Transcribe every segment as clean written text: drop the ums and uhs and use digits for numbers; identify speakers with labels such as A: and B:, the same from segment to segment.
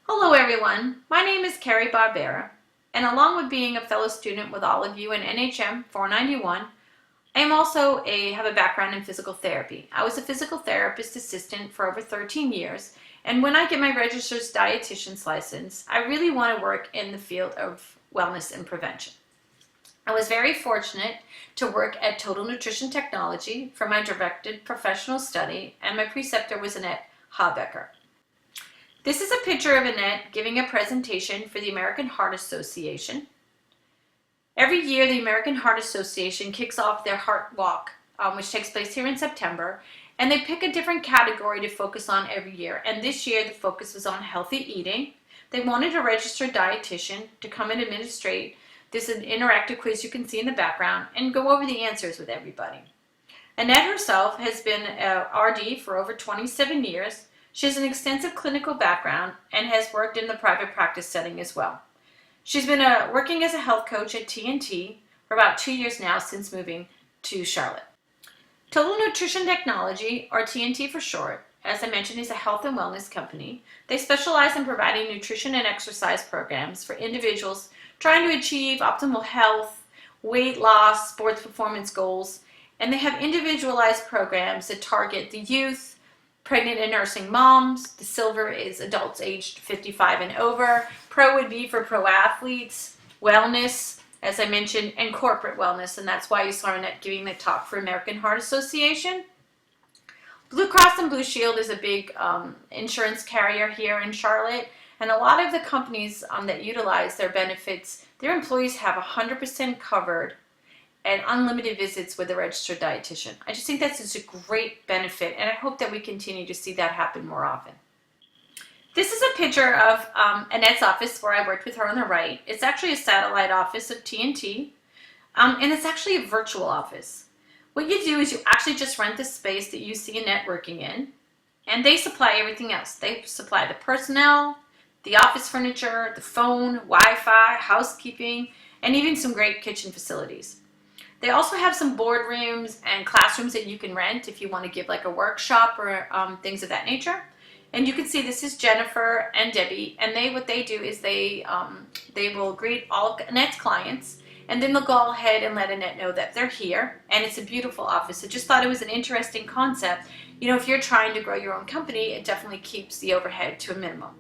A: Hello everyone, my name is Carrie Barbera, and along with being a fellow student with all of you in NHM.491, I am also have a background in physical therapy. I was a physical therapist assistant for over 13 years, and when I get my registered dietitian's license, I really want to work in the field of wellness and prevention. I was very fortunate to work at Total Nutrition Technology for my directed professional study, and my preceptor was Annette Habecker. This is a picture of Annette giving a presentation for the American Heart Association. Every year, the American Heart Association kicks off their Heart Walk, which takes place here in September, and they pick a different category to focus on every year. And this year, the focus was on healthy eating. They wanted a registered dietitian to come and administrate this interactive quiz you can see in the background and go over the answers with everybody. Annette herself has been an RD for over 27 years. She has an extensive clinical background and has worked in the private practice setting as well. She's been working as a health coach at T&T for about 2 years now since moving to Charlotte. Total Nutrition Technology, or T&T for short, as I mentioned, is a health and wellness company. They specialize in providing nutrition and exercise programs for individuals trying to achieve optimal health, weight loss, sports performance goals, and they have individualized programs that target the youth, pregnant and nursing moms. The silver is adults aged 55 and over. Pro would be for pro athletes, wellness, as I mentioned, and corporate wellness, and that's why you saw Annette giving the talk for American Heart Association. Blue Cross and Blue Shield is a big insurance carrier here in Charlotte, and a lot of the companies that utilize their benefits, their employees have 100% covered and unlimited visits with a registered dietitian. I just think that's just a great benefit, and I hope that we continue to see that happen more often. This is a picture of Annette's office where I worked with her on the right. It's actually a satellite office of T&T, and it's actually a virtual office. What you do is you actually just rent the space that you see Annette working in, and they supply everything else. They supply the personnel, the office furniture, the phone, Wi-Fi, housekeeping, and even some great kitchen facilities. They also have some boardrooms and classrooms that you can rent if you want to give like a workshop or things of that nature. And you can see this is Jennifer and Debbie, and what they do is they will greet all of Annette's clients, and then they'll go ahead and let Annette know that they're here, and it's a beautiful office. I just thought it was an interesting concept. You know, if you're trying to grow your own company, it definitely keeps the overhead to a minimum.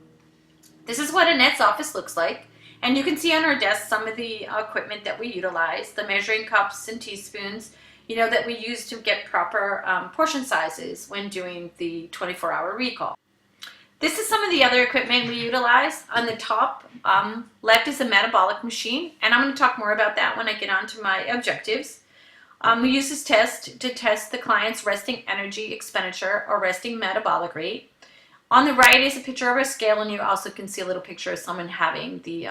A: This is what Annette's office looks like. And you can see on her desk some of the equipment that we utilize, the measuring cups and teaspoons, you know, that we use to get proper portion sizes when doing the 24-hour recall. This is some of the other equipment we utilize. On the top left is a metabolic machine, and I'm going to talk more about that when I get on to my objectives. We use this test to test the client's resting energy expenditure or resting metabolic rate. On the right is a picture of a scale, and you also can see a little picture of someone having the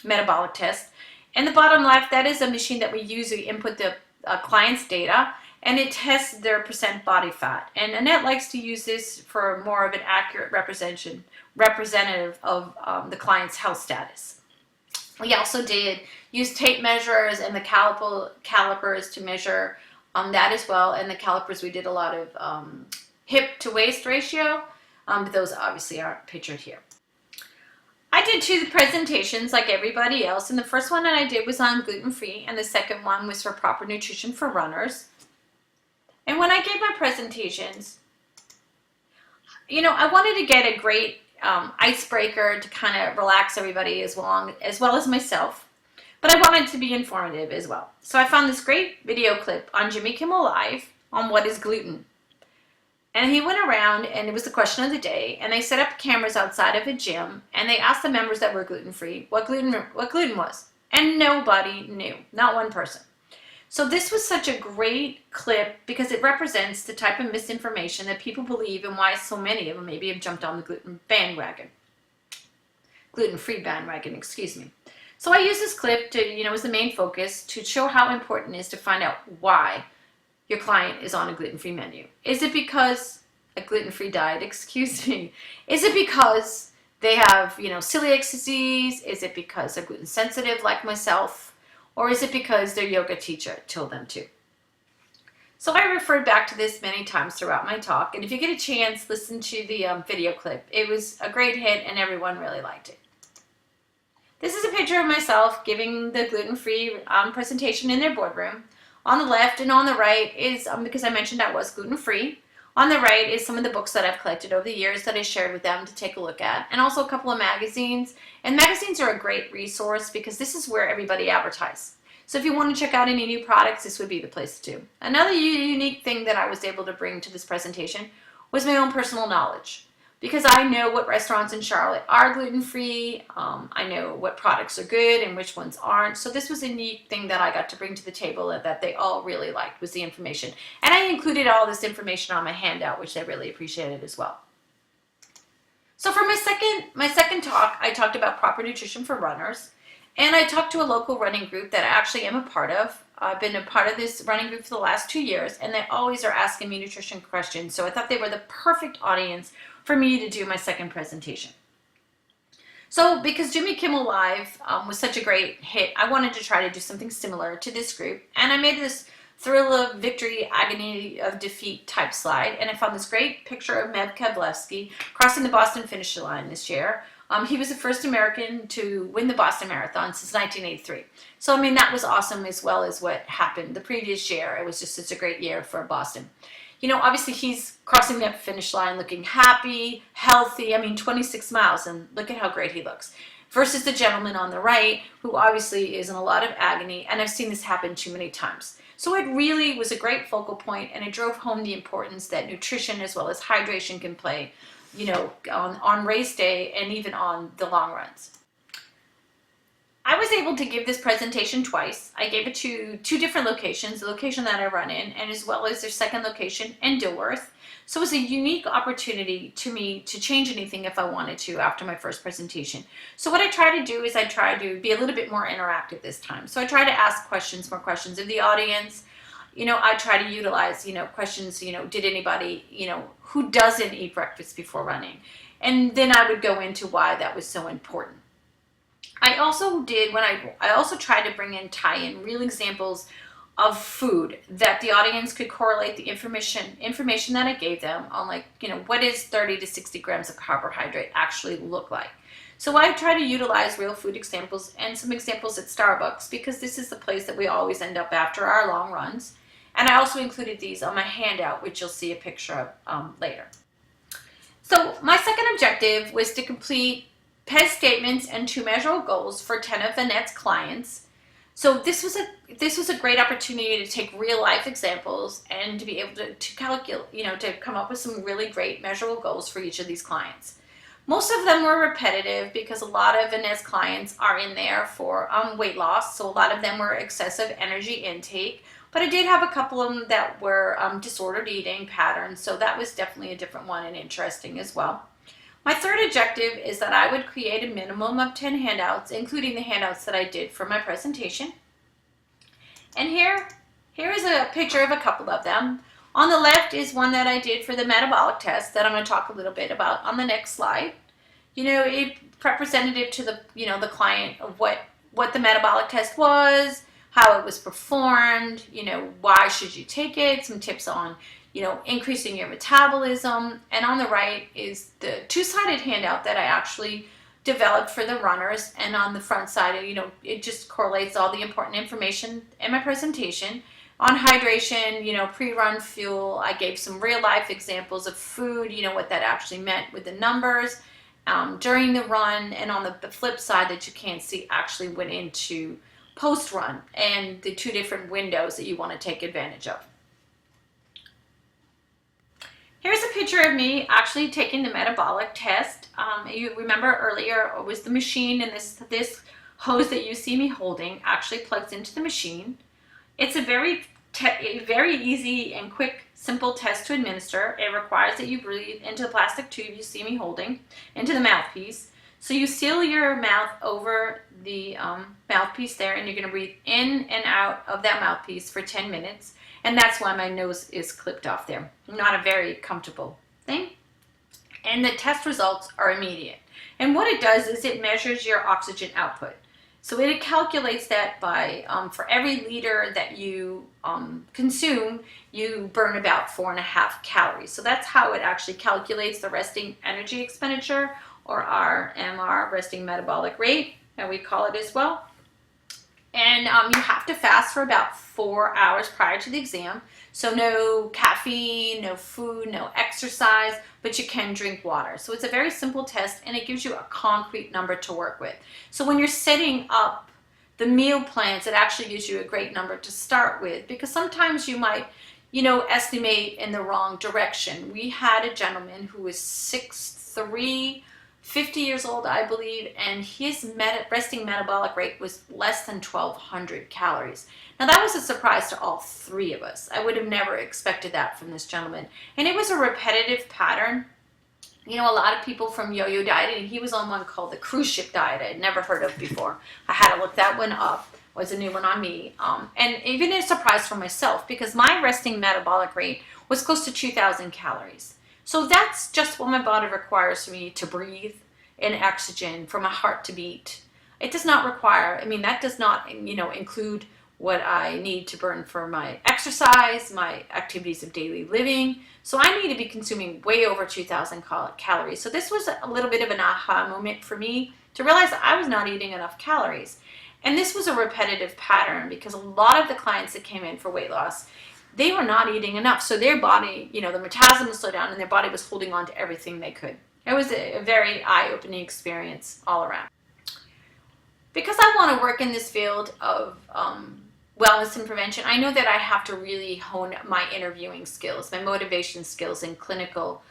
A: metabolic test. And the bottom left, that is a machine that we use to input the client's data, and it tests their percent body fat. And Annette likes to use this for more of an accurate representative of the client's health status. We also did use tape measures and the calipers to measure that as well. And the calipers, we did a lot of hip to waist ratio. But those obviously aren't pictured here. I did 2 presentations like everybody else, and the first one that I did was on gluten-free, and the second one was for proper nutrition for runners. And when I gave my presentations, you know, I wanted to get a great icebreaker to kind of relax everybody as well as myself, but I wanted to be informative as well. So I found this great video clip on Jimmy Kimmel Live on what is gluten. And he went around, and it was the question of the day, and they set up cameras outside of a gym, and they asked the members that were gluten-free what gluten was. And nobody knew, not one person. So this was such a great clip because it represents the type of misinformation that people believe and why so many of them maybe have jumped on the gluten-free bandwagon, excuse me. So I use this clip to, you know, as the main focus to show how important it is to find out why your client is on a gluten-free menu. Is it because a gluten-free diet, excuse me? Is it because they have, you know, celiac disease? Is it because they're gluten sensitive like myself? Or is it because their yoga teacher told them to? So I referred back to this many times throughout my talk, and if you get a chance, listen to the video clip. It was a great hit and everyone really liked it. This is a picture of myself giving the gluten-free presentation in their boardroom. On the left and on the right is, because I mentioned I was gluten-free, on the right is some of the books that I've collected over the years that I shared with them to take a look at, and also a couple of magazines. And magazines are a great resource because this is where everybody advertises. So if you want to check out any new products, this would be the place to do. Another unique thing that I was able to bring to this presentation was my own personal knowledge. Because I know what restaurants in Charlotte are gluten-free, I know what products are good and which ones aren't. So this was a neat thing that I got to bring to the table that they all really liked, was the information. And I included all this information on my handout, which they really appreciated as well. So for my second talk, I talked about proper nutrition for runners. And I talked to a local running group that I actually am a part of. I've been a part of this running group for the last 2 years, and they always are asking me nutrition questions. So I thought they were the perfect audience for me to do my second presentation. So because Jimmy Kimmel Live was such a great hit, I wanted to try to do something similar to this group. And I made this thrill of victory, agony of defeat type slide. And I found this great picture of Mev Kavlevsky crossing the Boston finish line this year. He was the first American to win the Boston Marathon since 1983. So, I mean, that was awesome, as well as what happened the previous year. It was just such a great year for Boston. You know, obviously he's crossing that finish line looking happy, healthy. I mean, 26 miles, and look at how great he looks. Versus the gentleman on the right, who obviously is in a lot of agony, and I've seen this happen too many times. So it really was a great focal point, and it drove home the importance that nutrition as well as hydration can play, you know, on race day and even on the long runs. I was able to give this presentation twice. I gave it to 2 different locations, the location that I run in, and as well as their second location in Dilworth. So it was a unique opportunity to me to change anything if I wanted to after my first presentation. So what I try to do is I try to be a little bit more interactive this time. So I try to ask more questions of the audience. You know, I try to utilize, questions, did anybody, who doesn't eat breakfast before running? And then I would go into why that was so important. I also tried to tie in real examples of food that the audience could correlate the information that I gave them on, like, what is 30 to 60 grams of carbohydrate actually look like. So I try to utilize real food examples and some examples at Starbucks, because this is the place that we always end up after our long runs. And I also included these on my handout, which you'll see a picture of later. So my second objective was to complete PES statements and 2 measurable goals for 10 of Annette's clients. So this was a great opportunity to take real life examples and to be able to calculate, to come up with some really great measurable goals for each of these clients. Most of them were repetitive because a lot of Annette's clients are in there for weight loss. So a lot of them were excessive energy intake. But I did have a couple of them that were disordered eating patterns, so that was definitely a different one and interesting as well. My third objective is that I would create a minimum of 10 handouts, including the handouts that I did for my presentation. And here is a picture of a couple of them. On the left is one that I did for the metabolic test that I'm going to talk a little bit about on the next slide. It's representative to the client of what the metabolic test was, how it was performed, why should you take it, some tips on, increasing your metabolism. And on the right is the 2-sided handout that I actually developed for the runners. And on the front side, it just correlates all the important information in my presentation. On hydration, pre-run fuel, I gave some real life examples of food, what that actually meant with the numbers during the run. And on the flip side that you can't see actually went into post-run and the 2 different windows that you want to take advantage of. Here's a picture of me actually taking the metabolic test. You remember earlier it was the machine, and this hose that you see me holding actually plugs into the machine. It's a very easy and quick, simple test to administer. It requires that you breathe into the plastic tube you see me holding, into the mouthpiece. So you seal your mouth over the mouthpiece there, and you're going to breathe in and out of that mouthpiece for 10 minutes. And that's why my nose is clipped off there. Not a very comfortable thing. And the test results are immediate. And what it does is it measures your oxygen output. So it calculates that by, for every liter that you consume, you burn about 4.5 calories. So that's how it actually calculates the resting energy expenditure, or RMR, resting metabolic rate, and we call it as well. And you have to fast for about 4 hours prior to the exam. So no caffeine, no food, no exercise, but you can drink water. So it's a very simple test, and it gives you a concrete number to work with. So when you're setting up the meal plans, it actually gives you a great number to start with, because sometimes you might, estimate in the wrong direction. We had a gentleman who was 6'3", 50 years old, I believe, and his resting metabolic rate was less than 1,200 calories. Now that was a surprise to all three of us. I would have never expected that from this gentleman. And it was a repetitive pattern. A lot of people from yo-yo dieting, he was on one called the cruise ship diet I had never heard of before. I had to look that one up. It was a new one on me. And even a surprise for myself, because my resting metabolic rate was close to 2,000 calories. So that's just what my body requires for me to breathe and oxygen, for my heart to beat. It does not require, that does not, include what I need to burn for my exercise, my activities of daily living. So I need to be consuming way over 2,000 calories. So this was a little bit of an aha moment for me to realize that I was not eating enough calories. And this was a repetitive pattern, because a lot of the clients that came in for weight loss, they were not eating enough. So their body, the metabolism was slowed down, and their body was holding on to everything they could. It was a very eye-opening experience all around. Because I want to work in this field of wellness and prevention, I know that I have to really hone my interviewing skills, my motivation skills, and clinical,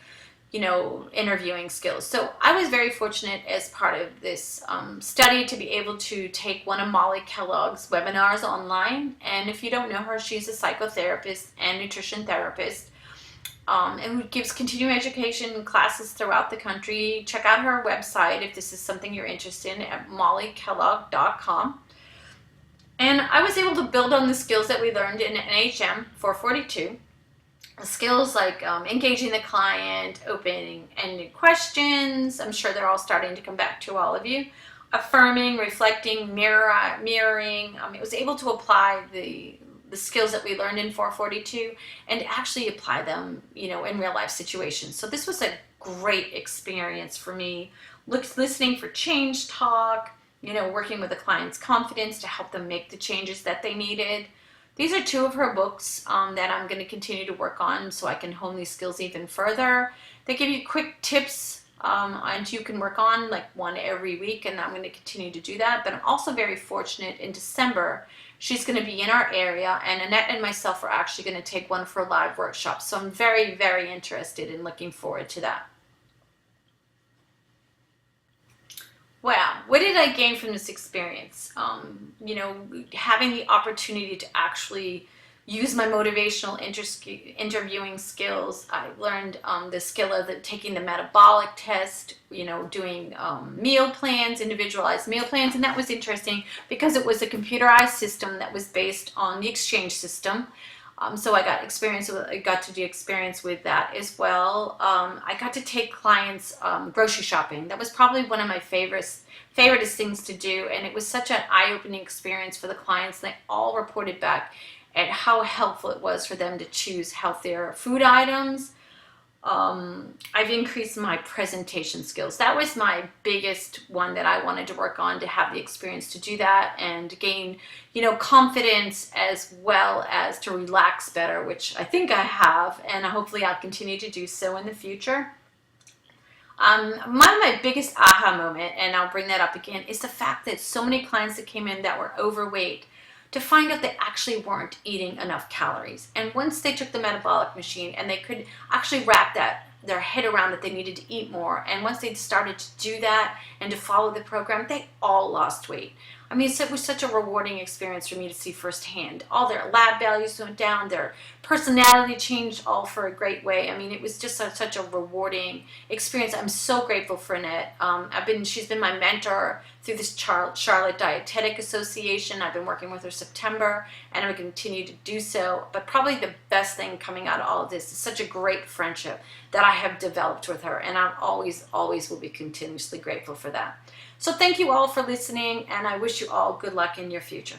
A: interviewing skills. So I was very fortunate as part of this study to be able to take one of Molly Kellogg's webinars online. And if you don't know her, she's a psychotherapist and nutrition therapist, and who gives continuing education classes throughout the country. Check out her website if this is something you're interested in, at mollykellogg.com. And I was able to build on the skills that we learned in NHM.492. Skills like engaging the client, open-ended questions. I'm sure they're all starting to come back to all of you. Affirming, reflecting, mirroring. It was able to apply the skills that we learned in 442 and actually apply them, in real life situations. So this was a great experience for me. Listening for change talk, working with the client's confidence to help them make the changes that they needed. These are two of her books that I'm going to continue to work on so I can hone these skills even further. They give you quick tips and you can work on like one every week, and I'm going to continue to do that. But I'm also very fortunate, in December, she's going to be in our area, and Annette and myself are actually going to take one for a live workshop. So I'm very, very interested and looking forward to that. Wow, what did I gain from this experience? Having the opportunity to actually use my motivational interviewing skills. I learned the skill of taking the metabolic test, doing meal plans, individualized meal plans, and that was interesting because it was a computerized system that was based on the exchange system. So I got to do experience with that as well. I got to take clients grocery shopping. That was probably one of my favoriteest things to do, and it was such an eye-opening experience for the clients. They all reported back at how helpful it was for them to choose healthier food items. I've increased my presentation skills. That was my biggest one that I wanted to work on, to have the experience to do that and gain, confidence, as well as to relax better, which I think I have, and hopefully I'll continue to do so in the future. My biggest aha moment, and I'll bring that up again, is the fact that so many clients that came in that were overweight, to find out they actually weren't eating enough calories. And once they took the metabolic machine and they could actually wrap their head around that they needed to eat more, and once they started to do that and to follow the program, they all lost weight. It was such a rewarding experience for me to see firsthand. All their lab values went down, their personality changed, all for a great way. It was just such a rewarding experience. I'm so grateful for Annette. She's been my mentor through this Charlotte Dietetic Association. I've been working with her September, and I'm going to continue to do so. But probably the best thing coming out of all of this is such a great friendship that I have developed with her, and I always will be continuously grateful for that. So thank you all for listening, and I wish you all good luck in your future.